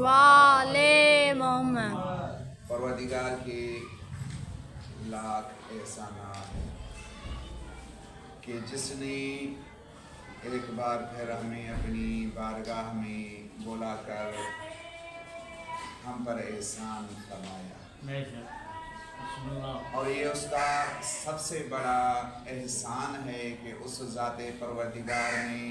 वाले मोहम्मद। परवरदिगार के लाख एहसानात हैं कि जिसने एक बार फिर हमें अपनी बारगाह में बुलाकर हम पर एहसान फरमाया, और ये उसका सबसे बड़ा एहसान है कि उस ज़ाते परवरदिगार ने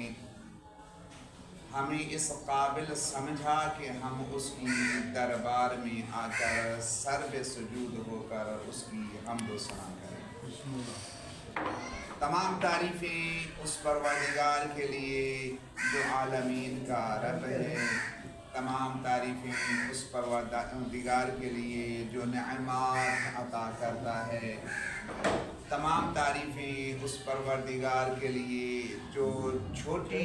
हमें इस काबिल समझा कि हम उसकी दरबार में आकर सर पे सुजूद होकर उसकी हम्द व सना करें। तमाम तारीफ़ें उस परवरदिगार के लिए जो आलमीन का रब है, तमाम तारीफ़ें उस परवरदिगार के लिए जो नेअमात अता करता है, तमाम तारीफ़ें उस परवरदिगार के लिए जो छोटी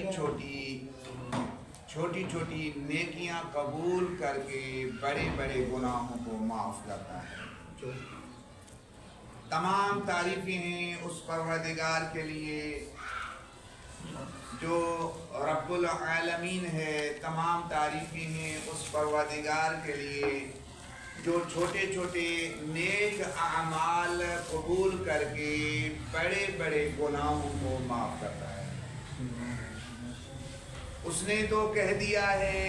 छोटी नेकियां कबूल करके बड़े बड़े गुनाहों को माफ़ करता है। तमाम तारीफ़ें हैं उस परवरदिगार के लिए जो रब्बुल आलमीन है, तमाम तारीफ़ें हैं उस परवरदिगार के लिए जो छोटे छोटे नेक अमाल कबूल करके बड़े बड़े गुनाहों को माफ़ करता है। उसने तो कह दिया है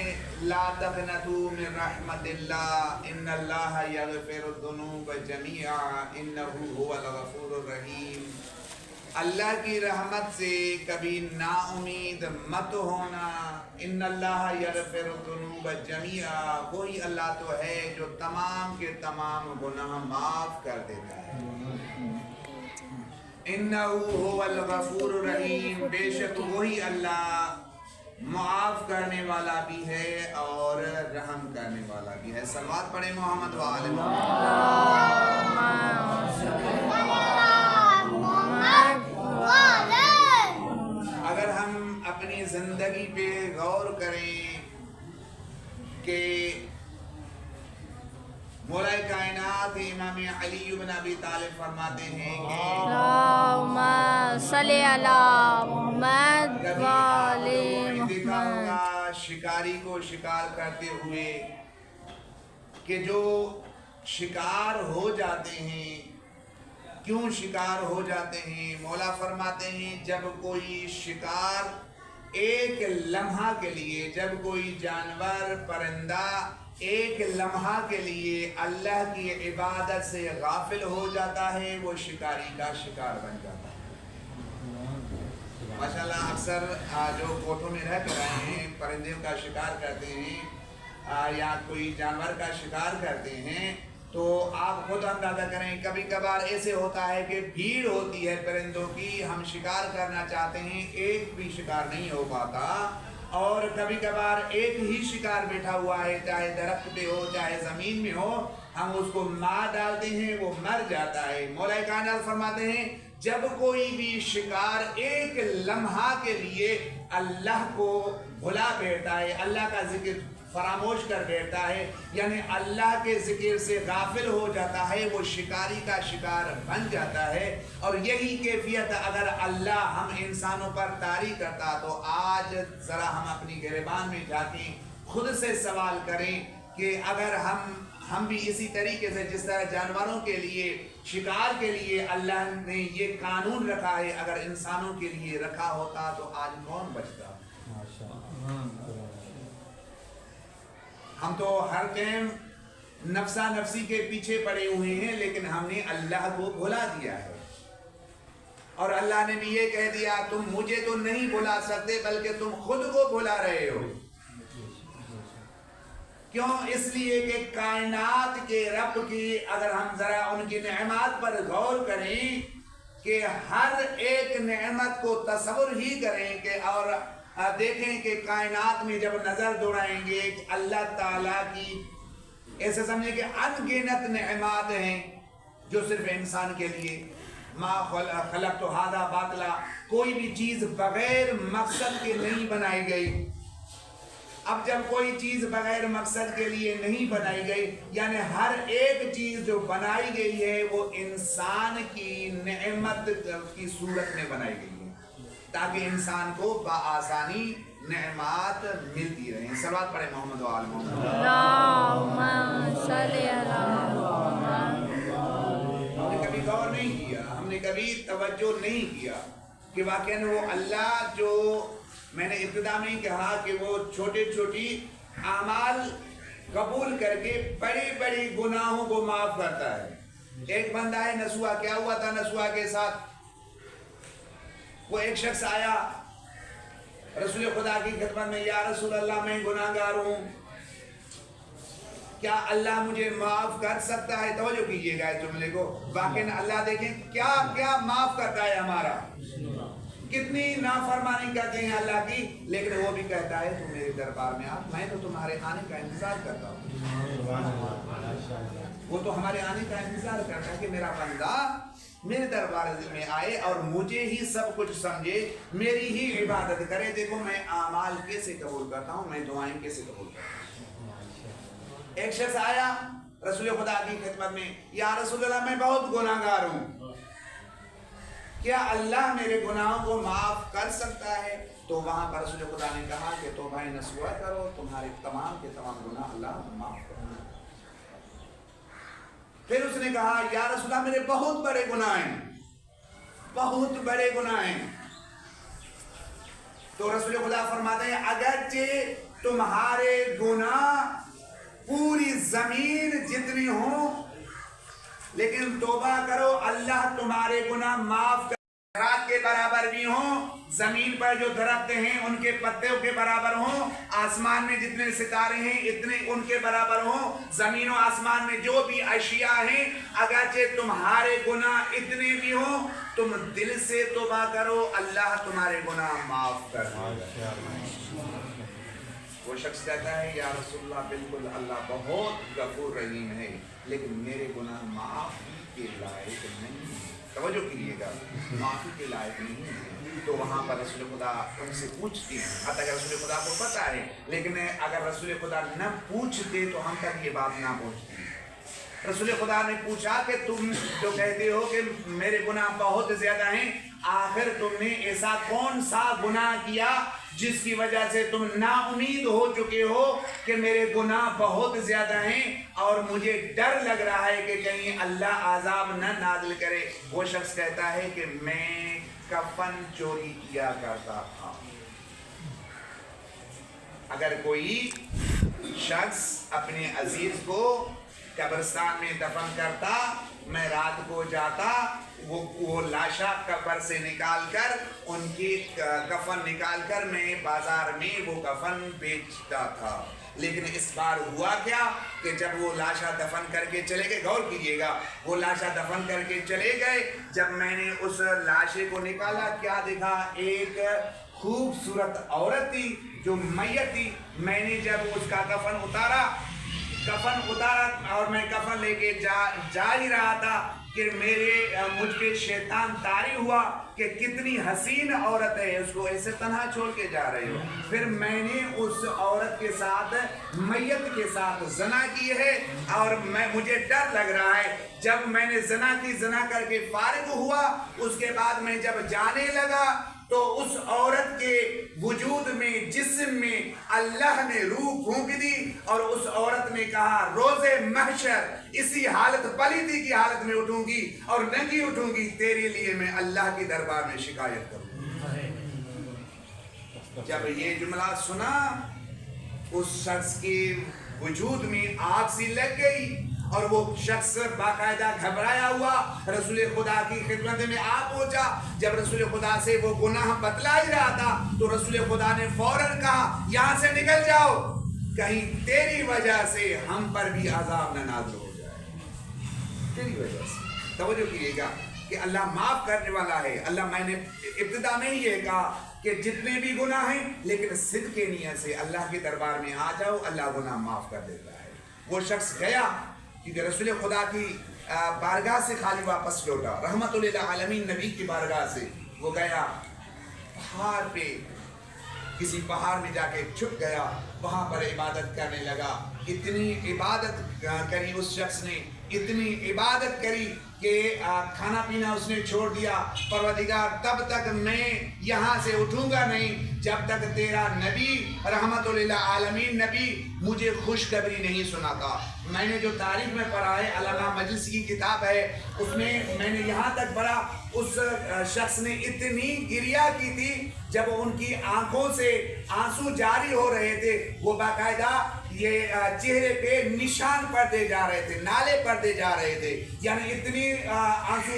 ला तक़नतू मिन रहमतिल्लाह इन्नल्लाह यग़फ़िरुद्दुनूब जमीआ इन्नहु हुवल गफ़ूरुर रहीम। अल्लाह की रहमत से कभी नाउमीद मत होना। इन्नल्लाह यग़फ़िरुद्दुनूब जमीआ, वही अल्लाह तो है जो तमाम के तमाम गुनाह माफ़ कर देता है। इन्नहु हुवल गफ़ूरुर रहीम, बेशक वही अल्लाह माफ़ करने वाला भी है और रहम करने वाला भी है। सलवात पढ़े मोहम्मद व आले मोहम्मद। अगर हम अपनी ज़िंदगी पे गौर करें कि मौला कायनात इमाम अली इब्न अबी तालिब फरमाते हैं कि अल्लाहुम्मा सल्ली अला मुहम्मद व आले मुहम्मद। शिकारी को शिकार करते हुए कि जो शिकार हो जाते हैं, क्यों शिकार हो जाते हैं? मौला फरमाते हैं जब कोई शिकार एक लम्हा के लिए, जब कोई जानवर परिंदा एक लम्हा के लिए अल्लाह की इबादत से गाफिल हो जाता है, वो शिकारी का शिकार बन जाता है। माशाल्लाह अक्सर जो कोठों में रह कर आए हैं, परिंदे का शिकार करते हैं या कोई जानवर का शिकार करते हैं, तो आप खुद अंदाजा करें कभी कभार ऐसे होता है कि भीड़ होती है परिंदों की, हम शिकार करना चाहते हैं, एक भी शिकार नहीं हो पाता। और कभी कभार एक ही शिकार बैठा हुआ है, चाहे दरख्त पे हो चाहे ज़मीन में हो, हम उसको मार डालते हैं, वो मर जाता है। मौला कायनात फरमाते हैं जब कोई भी शिकार एक लम्हा के लिए अल्लाह को भुला बैठता है, अल्लाह का जिक्र फरामोश कर बैठता है, यानी अल्लाह के जिक्र से गाफिल हो जाता है, वो शिकारी का शिकार बन जाता है। और यही कैफियत अगर अल्लाह हम इंसानों पर तारी करता, तो आज ज़रा हम अपनी गिरबान में जाके खुद से सवाल करें कि अगर हम भी इसी तरीके से जिस तरह जानवरों के लिए शिकार के लिए अल्लाह ने ये कानून रखा है, अगर इंसानों के लिए रखा होता तो आज कौन बचता? हम तो हर टाइम नफ्सा नफ्सी के पीछे पड़े हुए हैं, लेकिन हमने अल्लाह को भुला दिया है। और अल्लाह ने भी ये कह दिया तुम मुझे तो नहीं भुला सकते, बल्कि तुम खुद को भुला रहे हो। क्यों? इसलिए कि कायनात के रब की अगर हम जरा उनकी नेमत पर गौर करें कि हर एक नेमत को तसव्वुर ही करें कि और देखें कि कायनात में जब नजर दौड़ाएंगे कि अल्लाह ताला की ऐसे समझे कि अनगिनत नेमत हैं जो सिर्फ इंसान के लिए। मा खलक़्तु हाज़ा बातिला, कोई भी चीज बगैर मकसद के नहीं बनाई गई। अब जब कोई चीज बगैर मकसद के लिए नहीं बनाई गई, यानी हर एक चीज जो बनाई गई है वो इंसान की नेमत की सूरत में बनाई गई है, ताकि इंसान को बआसानी नेमात मिलती रहें। सलावत पढ़े मोहम्मद व आल मोहम्मद। अल्लाहुम्मा सल्ली अला मुहम्मद। हमने कभी गौर नहीं किया, हमने कभी तवज्जो नहीं किया कि वाकई वो अल्लाह जो मैंने इब्तिदा में ही कहा कि वो छोटे छोटी आमाल कबूल करके बड़े बड़े गुनाहों को माफ करता है। एक बंदा है नसुआ, क्या हुआ था नसुआ के साथ? वो एक शख्स आया रसूल खुदा की खिदमत में, या रसूल अल्लाह मैं गुनाहगार हूँ, क्या अल्लाह मुझे माफ कर सकता है? तवज्जो कीजिएगा इस जुमले को। वाकई अल्लाह देखें क्या क्या माफ करता है हमारा, कितनी नाफरमानी करते हैं अल्लाह की, लेकिन वो भी कहता है तुम मेरे दरबार में आप, मैं तो तुम्हारे आने का इंतजार करता हूँ। वो तो हमारे आने का इंतजार करता है कि मेरा बंदा मेरे दरबार में आए और मुझे ही सब कुछ समझे, मेरी ही इबादत करे। देखो मैं आमाल कैसे कबूल करता हूँ, मैं दुआएं कैसे कबूल करता हूँ। एक शख्स आया रसूल खुदा की खिदमत में, या रसूल अल्लाह मैं बहुत गुनाहगार हूँ, क्या अल्लाह मेरे गुनाहों को माफ कर सकता है? तो वहां पर रसूल खुदा ने कहा कि तो भाई नसुआ करो, तुम्हारे तमाम के तमाम गुनाह अल्लाह माफ करेगा। फिर उसने कहा या रसूल अल्लाह मेरे बहुत बड़े गुनाह हैं, बहुत बड़े गुनाह हैं। तो रसूल खुदा फरमाते हैं अगरचे तुम्हारे गुनाह पूरी जमीन जितनी हो, लेकिन तौबा करो अल्लाह तुम्हारे गुनाह माफ कर, रात के बराबर भी हो, जमीन पर जो दरख्त हैं उनके पत्तों के बराबर हो, आसमान में जितने सितारे हैं इतने उनके बराबर हो, जमीन और आसमान में जो भी अशिया हैं अगरचे तुम्हारे गुनाह इतने भी हो, तुम दिल से तौबा करो अल्लाह तुम्हारे गुनाह माफ कर देगा। वो शख्स कहता है या रसूलल्लाह बिल्कुल अल्लाह बहुत गफूर रहीम है, लेकिन मेरे गुनाह माफी के लायक नहीं है। तवज्जो कीजिएगा, माफी के लायक नहीं है। तो वहाँ पर रसूल खुदा उनसे पूछती हैं, अगर रसूल खुदा को पता है, लेकिन अगर रसूल खुदा न पूछते तो हम तक ये बात ना पहुँचती। रसूल खुदा ने पूछा कि तुम जो कहते हो कि मेरे गुनाह बहुत ज्यादा हैं, आखिर तुमने ऐसा कौन सा गुनाह किया जिसकी वजह से तुम नाउमीद हो चुके हो कि मेरे गुनाह बहुत ज्यादा हैं और मुझे डर लग रहा है कि कहीं अल्लाह आज़ाब न नाज़िल करे? वो शख्स कहता है कि मैं कफन चोरी किया करता था। अगर कोई शख्स अपने अजीज को कब्रिस्तान में दफन करता, मैं रात को जाता, वो लाशा कब्र से निकाल कर उनकी कफन निकाल कर मैं बाजार में वो कफन बेचता था। लेकिन इस बार हुआ क्या कि जब वो लाशा दफन करके चले गए, गौर कीजिएगा, वो लाशा दफन करके चले गए, जब मैंने उस लाशे को निकाला क्या देखा? एक खूबसूरत औरत थी जो मैयत थी। मैंने जब उसका कफन उतारा और मैं कफन लेके जा ही रहा था कि मुझ पे शैतान तारी हुआ कि कितनी हसीन औरत है, उसको ऐसे तन्हा छोड़ के जा रहे हो। फिर मैंने उस औरत के साथ, मैयत के साथ ज़ना की है और मुझे डर लग रहा है। जब मैंने ज़ना करके फारिग हुआ, उसके बाद मैं जब जाने लगा तो उस औरत के वजूद में, जिस्म में अल्लाह ने रूह फूंक दी और उस औरत ने कहा रोज़े महशर इसी हालत पलीदी की हालत में उठूंगी और नंगी उठूंगी, तेरे लिए मैं अल्लाह के दरबार में शिकायत करूंगी। जब ये जुमला सुना उस शख्स के वजूद में आग सी लग गई और वो शख्स बाकायदा घबराया हुआ रसूल खुदा की खिदमत में आ पहुंचा। जब रसूल खुदा से वो गुनाह बतला ही रहा था तो रसूल खुदा ने फौरन कहा यहाँ से निकल जाओ, कहीं तेरी वजह से हम पर भी अजाब न नाज़िल हो जाए। तेरी वजह से तवज्जो कीजिएगा कि अल्लाह माफ करने वाला है। अल्लाह, मैंने इब्तिदा में ही ये कहा कि जितने भी गुनाह हैं, लेकिन सिद्क़ के नियत से अल्लाह के दरबार में आ जाओ, अल्लाह गुनाह माफ कर देता है। वो शख्स गया क्योंकि रसूल खुदा की बारगाह से खाली वापस लौटा, रहमतुल लिल आलमीन नबी की बारगाह से वो गया, पहाड़ पे किसी पहाड़ में जाके छुप गया, वहाँ पर इबादत करने लगा। इतनी इबादत करी उस शख्स ने, इतनी इबादत करी कि खाना पीना उसने छोड़ दिया। परवरदिगार तब तक मैं यहाँ से उठूंगा नहीं جب تک تیرا نبی رحمت للعالمین نبی مجھے خوشخبری نہیں سناتا۔ میں نے جو تاریخ میں پڑھا ہے، علامہ مجلسی کی کتاب ہے، اس میں نے یہاں تک پڑھا اس شخص نے اتنی گریہ کی تھی جب ان کی آنکھوں سے آنسو جاری ہو رہے تھے، وہ باقاعدہ یہ چہرے پہ نشان پڑتے جا رہے تھے، نالے پڑتے جا رہے تھے، یعنی اتنی آنسو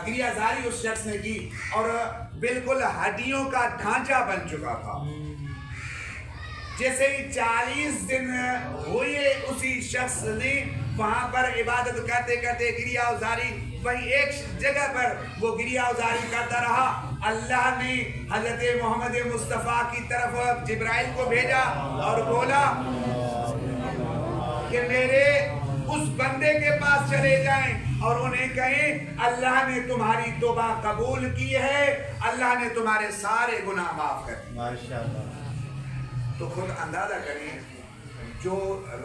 گریہ زاری اس شخص نے کی، اور بالکل ہڈیوں کا ڈھانچہ بن چکا تھا۔ جیسے ہی 40 دن ہوئے اسی شخص نے وہاں پر عبادت کرتے کرتے گریہ ازاری، وہی ایک جگہ پر وہ گریہ ازاری کرتا رہا۔ اللہ نے حضرت محمد مصطفیٰ کی طرف جبرائیل کو بھیجا اور بولا کہ میرے اس بندے کے پاس چلے جائیں اور انہیں کہیں اللہ نے تمہاری توبہ قبول کی ہے، اللہ نے تمہارے سارے گناہ معاف کر دیے۔ ماشاءاللہ۔ تو خود اندازہ کریں، جو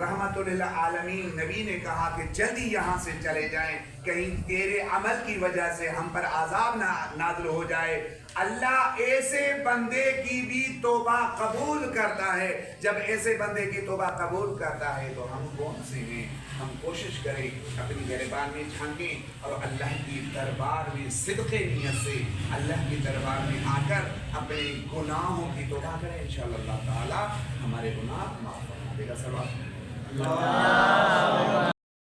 رحمت للعالمین نبی نے کہا کہ جلدی یہاں سے چلے جائیں، کہیں تیرے عمل کی وجہ سے ہم پر عذاب نازل ہو جائے۔ اللہ ایسے بندے کی بھی توبہ قبول کرتا ہے۔ جب ایسے بندے کی توبہ قبول کرتا ہے تو ہم کون سے ہیں؟ ہم کوشش کریں، اپنی گریبان میں جھانکیں اور اللہ کی دربار میں صدق نیت سے اللہ کی دربار میں آ کر اپنے گناہوں کی توبہ کریں۔ انشاءاللہ اللہ تعالی ہمارے گناہ معاف فرما دے گا۔